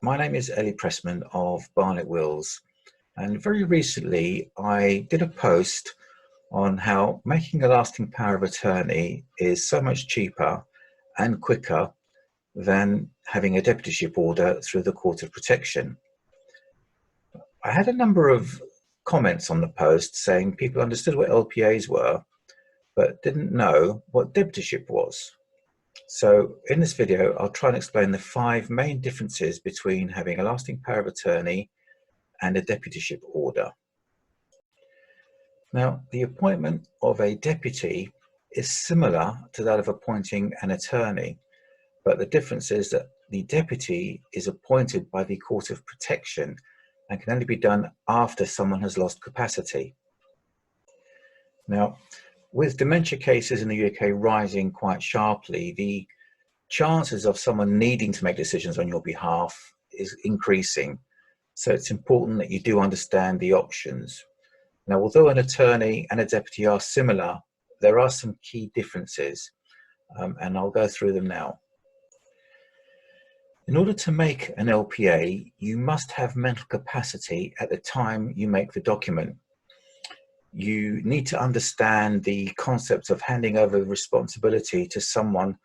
My name is Ellie Pressman of Barnet Wills, and very recently I did a post on how making a lasting power of attorney is so much cheaper and quicker than having a deputyship order through the Court of Protection. I had a number of comments on the post saying people understood what LPAs were, but didn't know what deputyship was. So in this video, I'll try and explain the 5 main differences between having a lasting power of attorney and a deputyship order. Now, the appointment of a deputy is similar to that of appointing an attorney, but the difference is that the deputy is appointed by the Court of Protection and can only be done after someone has lost capacity. Now, with dementia cases in the UK rising quite sharply, the chances of someone needing to make decisions on your behalf is increasing. So it's important that you do understand the options. Now, although an attorney and a deputy are similar, there are some key differences, and I'll go through them now. In order to make an LPA, you must have mental capacity at the time you make the document. You need to understand the concept of handing over responsibility to someone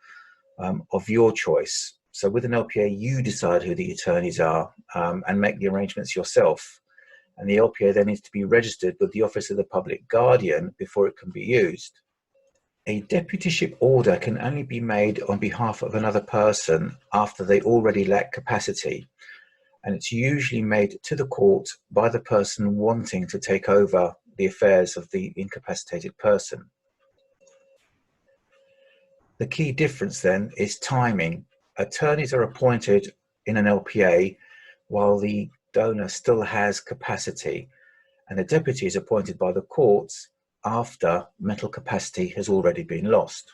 of your choice. So with an LPA, you decide who the attorneys are and make the arrangements yourself. And the LPA then needs to be registered with the Office of the Public Guardian before it can be used. A deputyship order can only be made on behalf of another person after they already lack capacity. And it's usually made to the court by the person wanting to take over the affairs of the incapacitated person. The key difference then is timing. Attorneys are appointed in an LPA while the donor still has capacity, and a deputy is appointed by the courts after mental capacity has already been lost.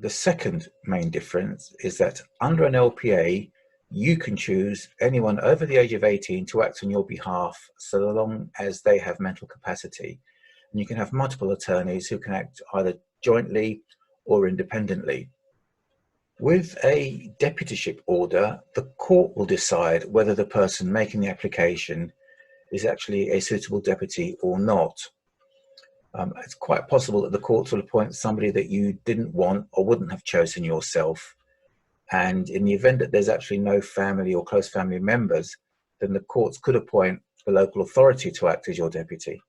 The second main difference is that under an LPA, you can choose anyone over the age of 18 to act on your behalf so long as they have mental capacity. And you can have multiple attorneys who can act either jointly or independently. With a deputyship order, the court will decide whether the person making the application is actually a suitable deputy or not. It's quite possible that the courts will appoint somebody that you didn't want or wouldn't have chosen yourself. And in the event that there's actually no family or close family members, then the courts could appoint the local authority to act as your deputy.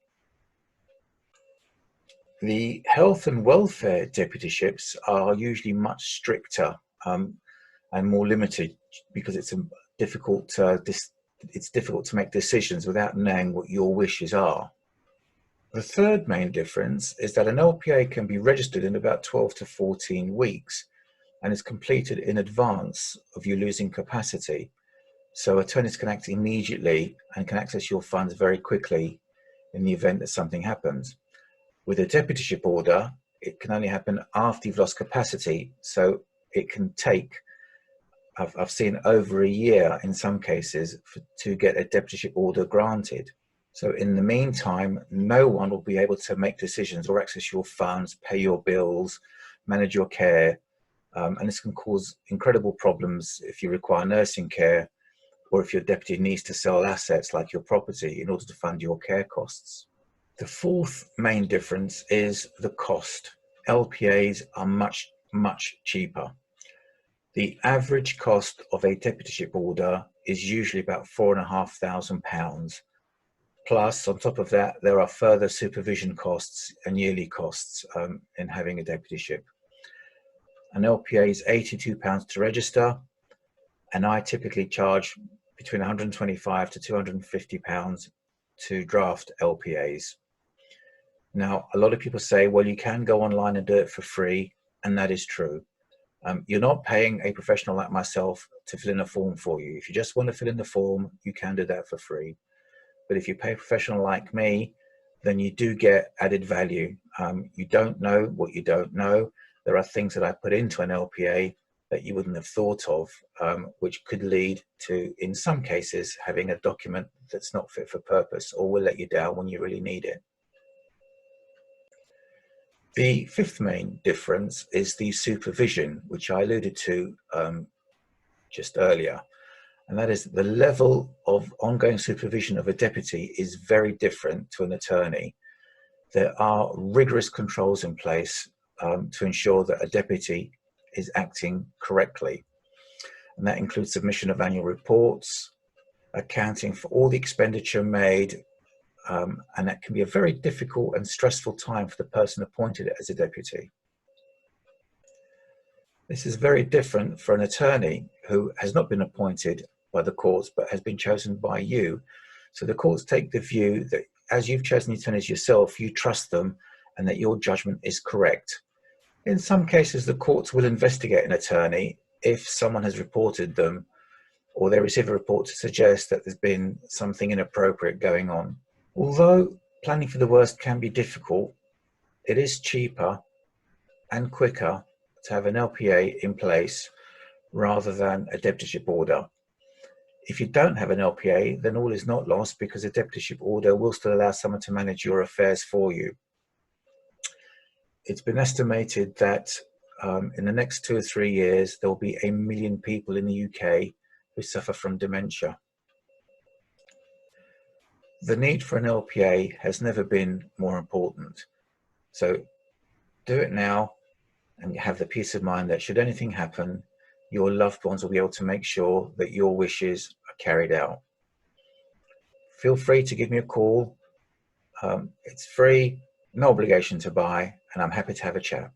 The health and welfare deputyships are usually much stricter and more limited because it's difficult to make decisions without knowing what your wishes are. The third main difference is that an LPA can be registered in about 12 to 14 weeks and is completed in advance of you losing capacity. So attorneys can act immediately and can access your funds very quickly in the event that something happens. With a deputyship order, it can only happen after you've lost capacity, so it can take, I've seen over a year in some cases to get a deputyship order granted. So in the meantime, no one will be able to make decisions or access your funds, pay your bills, manage your care, and this can cause incredible problems if you require nursing care or if your deputy needs to sell assets like your property in order to fund your care costs. The fourth main difference is the cost. LPAs are much, much cheaper. The average cost of a deputyship order is usually about £4,500. Plus, on top of that, there are further supervision costs and yearly costs in having a deputyship. An LPA is £82 to register, and I typically charge between £125 to £250 to draft LPAs. Now, a lot of people say, well, you can go online and do it for free, and that is true. You're not paying a professional like myself to fill in a form for you. If you just want to fill in the form, you can do that for free. But if you pay a professional like me, then you do get added value. You don't know what you don't know. There are things that I put into an LPA that you wouldn't have thought of, which could lead to, in some cases, having a document that's not fit for purpose or will let you down when you really need it. The fifth main difference is the supervision, which I alluded to just earlier, and that is the level of ongoing supervision of a deputy is very different to an attorney. There are rigorous controls in place to ensure that a deputy is acting correctly, and that includes submission of annual reports, accounting for all the expenditure made, and that can be a very difficult and stressful time for the person appointed as a deputy. This is very different for an attorney who has not been appointed by the courts but has been chosen by you. So the courts take the view that as you've chosen the attorneys yourself, you trust them and that your judgment is correct. In some cases, the courts will investigate an attorney if someone has reported them or they receive a report to suggest that there's been something inappropriate going on. Although planning for the worst can be difficult, it is cheaper and quicker to have an LPA in place rather than a deputyship order. If you don't have an LPA, then all is not lost because a deputyship order will still allow someone to manage your affairs for you. It's been estimated that in the next 2 or 3 years, there will be 1 million people in the UK who suffer from dementia. The need for an LPA has never been more important. So do it now and have the peace of mind that should anything happen, your loved ones will be able to make sure that your wishes are carried out. Feel free to give me a call. It's free, no obligation to buy, and I'm happy to have a chat.